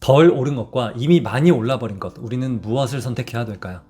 덜 오른 것과 이미 많이 올라버린 것, 우리는 무엇을 선택해야 될까요?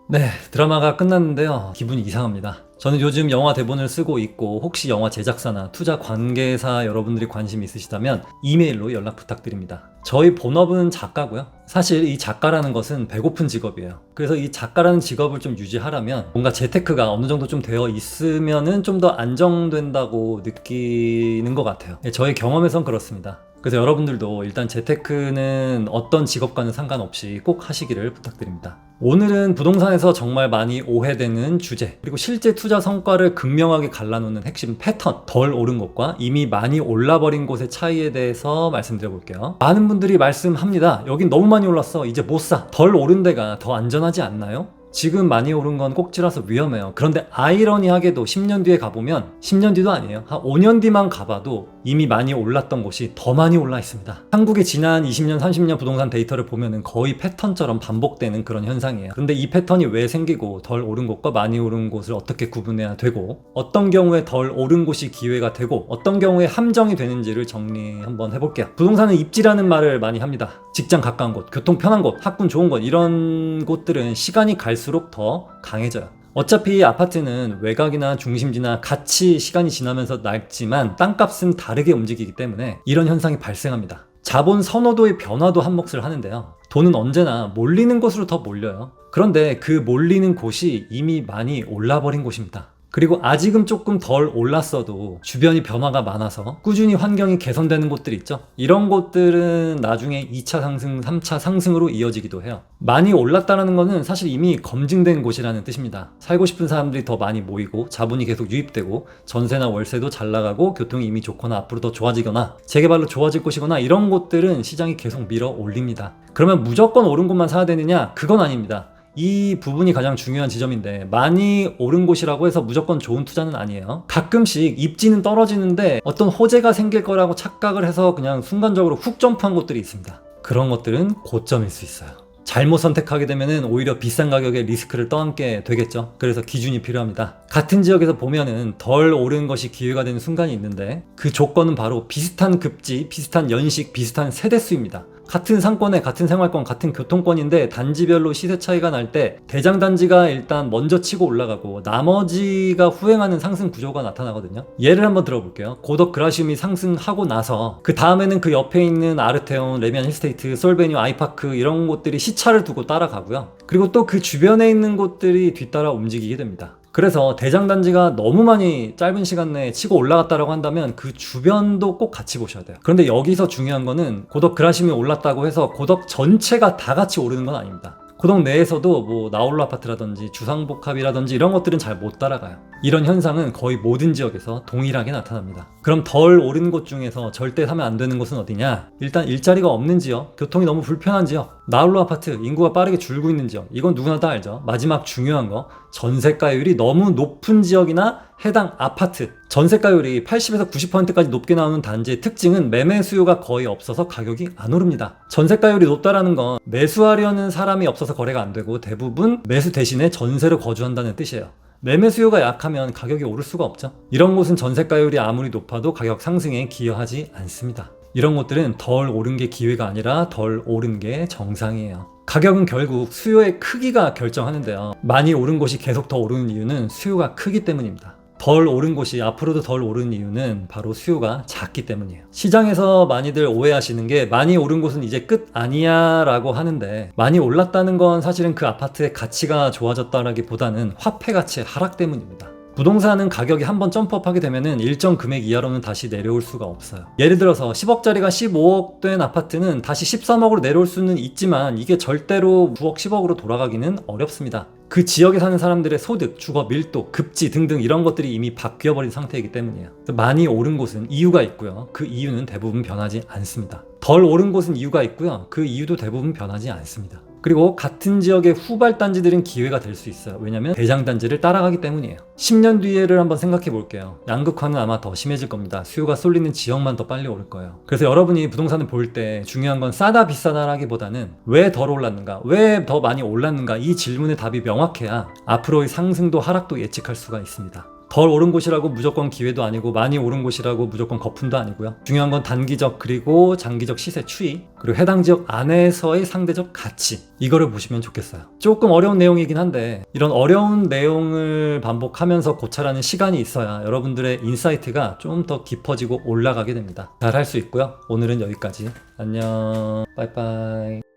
네, 드라마가 끝났는데요. 기분이 이상합니다. 저는 요즘 영화 대본을 쓰고 있고 혹시 영화 제작사나 투자 관계사 여러분들이 관심 있으시다면 이메일로 연락 부탁드립니다. 저희 본업은 작가고요. 사실 이 작가라는 것은 배고픈 직업이에요. 그래서 이 작가라는 직업을 좀 유지하려면 뭔가 재테크가 어느 정도 좀 되어 있으면은 좀 더 안정된다고 느끼는 것 같아요. 저의 경험에선 그렇습니다. 그래서 여러분들도 일단 재테크는 어떤 직업과는 상관없이 꼭 하시기를 부탁드립니다. 오늘은 부동산에서 정말 많이 오해되는 주제, 그리고 실제 투자 성과를 극명하게 갈라놓는 핵심 패턴, 덜 오른 것과 이미 많이 올라버린 곳의 차이에 대해서 말씀드려 볼게요. 많은 분들이 말씀합니다. 여긴 너무 많이 올랐어. 이제 못 사. 덜 오른 데가 더 안전하지 않나요? 지금 많이 오른 건 꼭지라서 위험해요. 그런데 아이러니하게도 10년 뒤에 가보면 10년 뒤도 아니에요. 한 5년 뒤만 가봐도 이미 많이 올랐던 곳이 더 많이 올라 있습니다. 한국의 지난 20년, 30년 부동산 데이터를 보면은 거의 패턴처럼 반복되는 그런 현상이에요. 그런데 이 패턴이 왜 생기고 덜 오른 곳과 많이 오른 곳을 어떻게 구분해야 되고 어떤 경우에 덜 오른 곳이 기회가 되고 어떤 경우에 함정이 되는지를 정리 한번 해볼게요. 부동산은 입지라는 말을 많이 합니다. 직장 가까운 곳, 교통 편한 곳, 학군 좋은 곳, 이런 곳들은 시간이 갈수록 더 강해져요. 어차피 아파트는 외곽이나 중심지나 같이 시간이 지나면서 낡지만 땅값은 다르게 움직이기 때문에 이런 현상이 발생합니다. 자본 선호도의 변화도 한몫을 하는데요. 돈은 언제나 몰리는 곳으로 더 몰려요. 그런데 그 몰리는 곳이 이미 많이 올라버린 곳입니다. 그리고 아직은 조금 덜 올랐어도 주변이 변화가 많아서 꾸준히 환경이 개선되는 곳들 있죠. 이런 곳들은 나중에 2차 상승, 3차 상승으로 이어지기도 해요. 많이 올랐다는 거는 사실 이미 검증된 곳이라는 뜻입니다. 살고 싶은 사람들이 더 많이 모이고 자본이 계속 유입되고 전세나 월세도 잘 나가고 교통이 이미 좋거나 앞으로 더 좋아지거나 재개발로 좋아질 곳이거나 이런 곳들은 시장이 계속 밀어 올립니다. 그러면 무조건 오른 곳만 사야 되느냐? 그건 아닙니다. 이 부분이 가장 중요한 지점인데 많이 오른 곳이라고 해서 무조건 좋은 투자는 아니에요. 가끔씩 입지는 떨어지는데 어떤 호재가 생길 거라고 착각을 해서 그냥 순간적으로 훅 점프한 곳들이 있습니다. 그런 것들은 고점일 수 있어요. 잘못 선택하게 되면은 오히려 비싼 가격에 리스크를 떠안게 되겠죠. 그래서 기준이 필요합니다. 같은 지역에서 보면은 덜 오른 것이 기회가 되는 순간이 있는데 그 조건은 바로 비슷한 급지, 비슷한 연식, 비슷한 세대수입니다. 같은 상권에 같은 생활권, 같은 교통권인데 단지별로 시세 차이가 날 때 대장단지가 일단 먼저 치고 올라가고 나머지가 후행하는 상승 구조가 나타나거든요. 예를 한번 들어볼게요. 고덕 그라시움이 상승하고 나서 그 다음에는 그 옆에 있는 아르테온, 레미안 힐스테이트, 솔베뉴, 아이파크 이런 곳들이 시차를 두고 따라가고요. 그리고 또 그 주변에 있는 곳들이 뒤따라 움직이게 됩니다. 그래서 대장단지가 너무 많이 짧은 시간 내에 치고 올라갔다라고 한다면 그 주변도 꼭 같이 보셔야 돼요. 그런데 여기서 중요한 거는 고덕 그라심이 올랐다고 해서 고덕 전체가 다 같이 오르는 건 아닙니다. 고덕 내에서도 뭐 나홀로 아파트라든지 주상복합이라든지 이런 것들은 잘 못 따라가요. 이런 현상은 거의 모든 지역에서 동일하게 나타납니다. 그럼 덜 오른 곳 중에서 절대 사면 안 되는 곳은 어디냐? 일단 일자리가 없는 지역, 교통이 너무 불편한 지역, 나홀로 아파트, 인구가 빠르게 줄고 있는 지역, 이건 누구나 다 알죠. 마지막 중요한 거, 전세가율이 너무 높은 지역이나 해당 아파트, 전세가율이 80에서 90%까지 높게 나오는 단지의 특징은 매매 수요가 거의 없어서 가격이 안 오릅니다. 전세가율이 높다라는 건 매수하려는 사람이 없어서 거래가 안 되고 대부분 매수 대신에 전세로 거주한다는 뜻이에요. 매매 수요가 약하면 가격이 오를 수가 없죠. 이런 곳은 전세가율이 아무리 높아도 가격 상승에 기여하지 않습니다. 이런 곳들은 덜 오른 게 기회가 아니라 덜 오른 게 정상이에요. 가격은 결국 수요의 크기가 결정하는데요. 많이 오른 곳이 계속 더 오르는 이유는 수요가 크기 때문입니다. 덜 오른 곳이 앞으로도 덜 오르는 이유는 바로 수요가 작기 때문이에요. 시장에서 많이들 오해하시는 게 많이 오른 곳은 이제 끝 아니야 라고 하는데 많이 올랐다는 건 사실은 그 아파트의 가치가 좋아졌다라기보다는 화폐 가치의 하락 때문입니다. 부동산은 가격이 한번 점프업하게 되면은 일정 금액 이하로는 다시 내려올 수가 없어요. 예를 들어서 10억짜리가 15억 된 아파트는 다시 13억으로 내려올 수는 있지만 이게 절대로 9억, 10억으로 돌아가기는 어렵습니다. 그 지역에 사는 사람들의 소득, 주거 밀도, 급지 등등 이런 것들이 이미 바뀌어버린 상태이기 때문이에요. 많이 오른 곳은 이유가 있고요. 그 이유는 대부분 변하지 않습니다. 덜 오른 곳은 이유가 있고요. 그 이유도 대부분 변하지 않습니다. 그리고 같은 지역의 후발단지들은 기회가 될 수 있어요. 왜냐면 대장단지를 따라가기 때문이에요. 10년 뒤에를 한번 생각해 볼게요. 양극화는 아마 더 심해질 겁니다. 수요가 쏠리는 지역만 더 빨리 오를 거예요. 그래서 여러분이 부동산을 볼 때 중요한 건 싸다 비싸다라기보다는 왜 덜 올랐는가, 왜 더 많이 올랐는가, 이 질문의 답이 명확해야 앞으로의 상승도 하락도 예측할 수가 있습니다. 덜 오른 곳이라고 무조건 기회도 아니고 많이 오른 곳이라고 무조건 거품도 아니고요. 중요한 건 단기적 그리고 장기적 시세 추이 그리고 해당 지역 안에서의 상대적 가치 이거를 보시면 좋겠어요. 조금 어려운 내용이긴 한데 이런 어려운 내용을 반복하면서 고찰하는 시간이 있어야 여러분들의 인사이트가 좀 더 깊어지고 올라가게 됩니다. 잘 할 수 있고요. 오늘은 여기까지. 안녕. 빠이빠이.